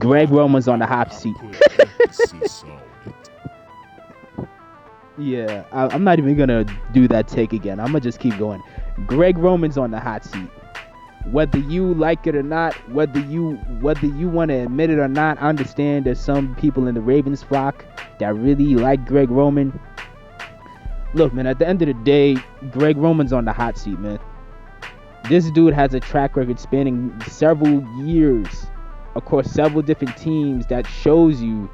Greg Roman's on the hot seat. Yeah, I'm not even gonna do that take again. I'm gonna just keep going. Greg Roman's on the hot seat. Whether you like it or not, whether you want to admit it or not, I understand there's some people in the Ravens flock that really like Greg Roman. Look, man, at the end of the day, Greg Roman's on the hot seat, man. This dude has a track record spanning several years across several different teams that shows you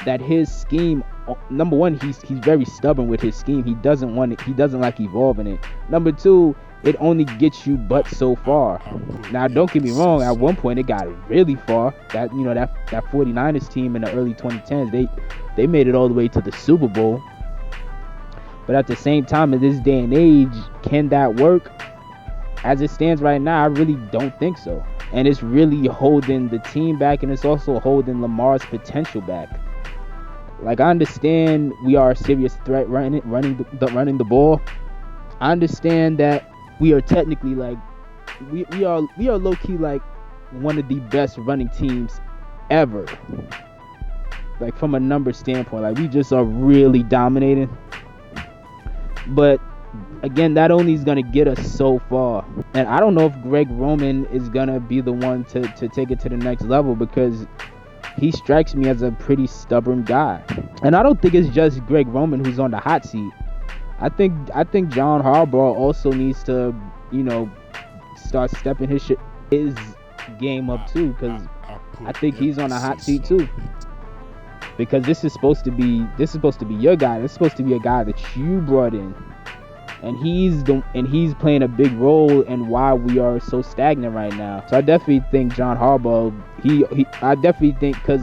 that his scheme, number one, he's very stubborn with his scheme. He doesn't like evolving it. Number two, it only gets you but so far. Now, don't get me wrong, at one point it got really far. That 49ers team in the early 2010s, they made it all the way to the Super Bowl. But at the same time, in this day and age, can that work? As it stands right now, I really don't think so. And it's really holding the team back, and it's also holding Lamar's potential back. Like, I understand we are a serious threat running the ball. I understand that we are technically like we are low key like one of the best running teams ever. Like, from a number standpoint, like, we just are really dominating. But again, that only is gonna get us so far. And I don't know if Greg Roman is gonna be the one to take it to the next level, because he strikes me as a pretty stubborn guy. And I don't think it's just Greg Roman who's on the hot seat. I think John Harbaugh also needs to, start stepping his game up too, because I think he's on the hot seat too. Because this is supposed to be your guy. This is supposed to be a guy that you brought in, and he's playing a big role in why we are so stagnant right now. So I definitely think John Harbaugh. I definitely think, because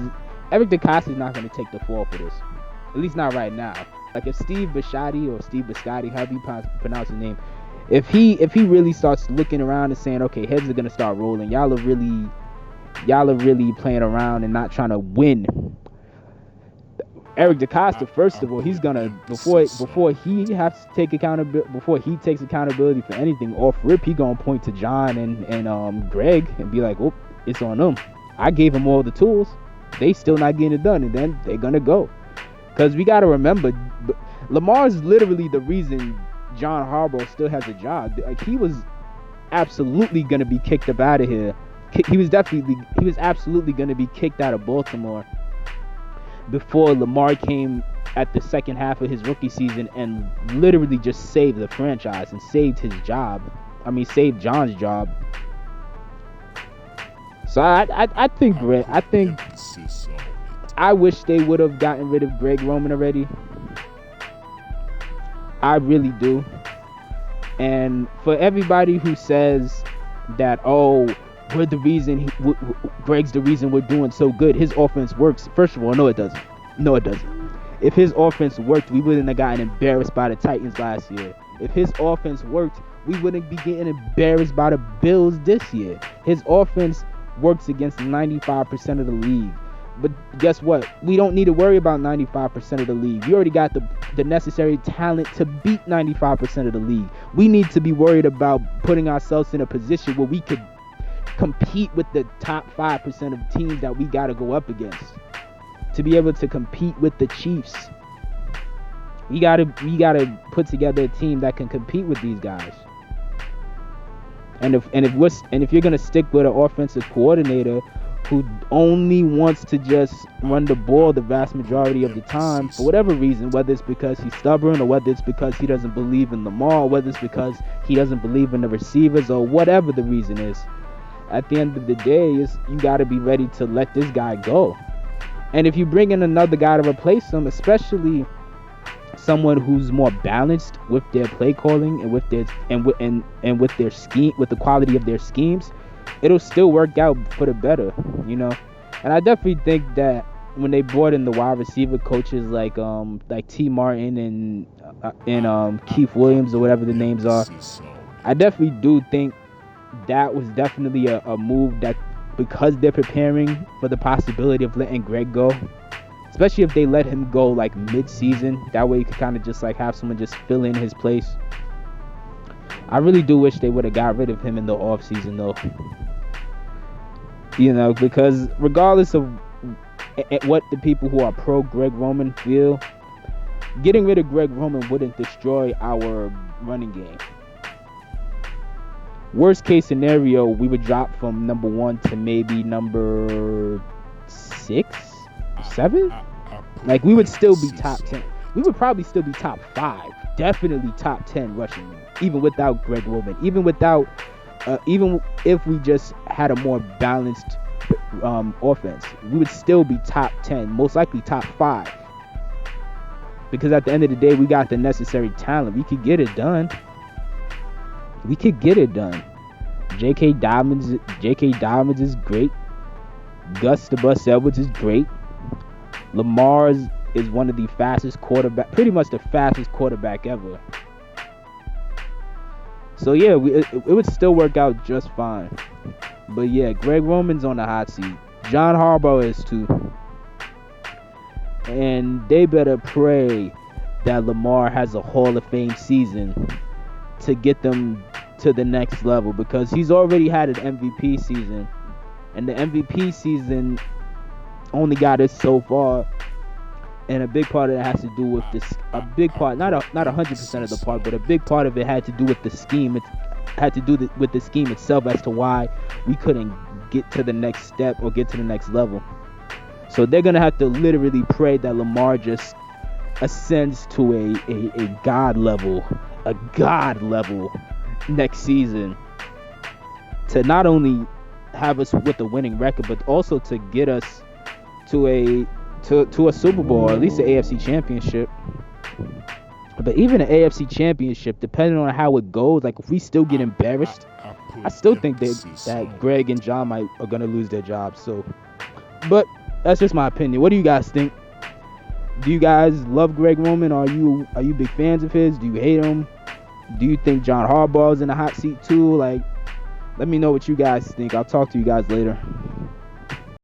Eric DeCosta is not going to take the fall for this, at least not right now. Like, if Steve Bisciotti or Steve Biscotti, however you pronounce his name, if he really starts looking around and saying, okay, heads are going to start rolling, y'all are really playing around and not trying to win. Eric DeCosta, first of all, he's gonna before he has to take accountability, before he takes accountability for anything off rip, he gonna point to John and Greg and be like, oh, it's on them. I gave them all the tools. They still not getting it done, and then they're gonna go. Because we gotta remember, Lamar's literally the reason John Harbaugh still has a job. Like, he was absolutely gonna be kicked up out of here. He was absolutely gonna be kicked out of Baltimore before Lamar came at the second half of his rookie season and literally just saved the franchise and saved his job. I mean, saved John's job. So I think I wish they would have gotten rid of Greg Roman already. I really do. And for everybody who says that, oh, we're the reason Greg's the reason we're doing so good, his offense works. First of all, no, it doesn't. If his offense worked, we wouldn't have gotten embarrassed by the Titans last year. If his offense worked, we wouldn't be getting embarrassed by the Bills this year. His offense works against 95% of the league. But guess what? We don't need to worry about 95% of the league. We already got the necessary talent to beat 95% of the league. We need to be worried about putting ourselves in a position where we could compete with the top 5% of teams that we got to go up against to be able to compete with the Chiefs. We gotta put together a team that can compete with these guys. And if you're gonna stick with an offensive coordinator who only wants to just run the ball the vast majority of the time, for whatever reason, whether it's because he's stubborn or whether it's because he doesn't believe in Lamar, or whether it's because he doesn't believe in the receivers, or whatever the reason is, at the end of the day, you got to be ready to let this guy go. And if you bring in another guy to replace him, especially someone who's more balanced with their play calling and with their with their scheme, with the quality of their schemes, it'll still work out for the better, And I definitely think that when they brought in the wide receiver coaches like T. Martin and Keith Williams, or whatever the names are, I definitely do think that was definitely a move, that because they're preparing for the possibility of letting Greg go, especially if they let him go like mid-season, that way you could kind of just like have someone just fill in his place. I really do wish they would have got rid of him in the offseason though. Because regardless of what the people who are pro Greg Roman feel, getting rid of Greg Roman wouldn't destroy our running game. Worst case scenario, we would drop from number 1 to maybe number 6, 7. Like, we would still be top 10. We would probably still be top 5. Definitely top 10 rushing, even without Greg Roman. Even if we just had a more balanced offense, we would still be top 10, most likely top 5. Because at the end of the day, we got the necessary talent. We could get it done. J.K. Dobbins is great. Gus the Bus Edwards is great. Lamar is one of the fastest quarterback, pretty much the fastest quarterback ever. So yeah, it would still work out just fine. But yeah, Greg Roman's on the hot seat. John Harbaugh is too. And they better pray that Lamar has a Hall of Fame season to get them to the next level, because he's already had an MVP season, and the MVP season only got us so far. And a big part of it has to do with this. A big part, not 100% of the part, but a big part of it had to do with the scheme. It had to do with the scheme itself as to why we couldn't get to the next step or get to the next level. So they're gonna have to literally pray that Lamar just ascends to a god level next season, to not only have us with a winning record, but also to get us to a Super Bowl, or at least an AFC Championship. But even an AFC Championship, depending on how it goes, like if we still get embarrassed, I still think that Greg and John are gonna lose their jobs. So, but that's just my opinion. What do you guys think? Do you guys love Greg Roman? Are you big fans of his? Do you hate him? Do you think John Harbaugh is in the hot seat too? Like, let me know what you guys think. I'll talk to you guys later.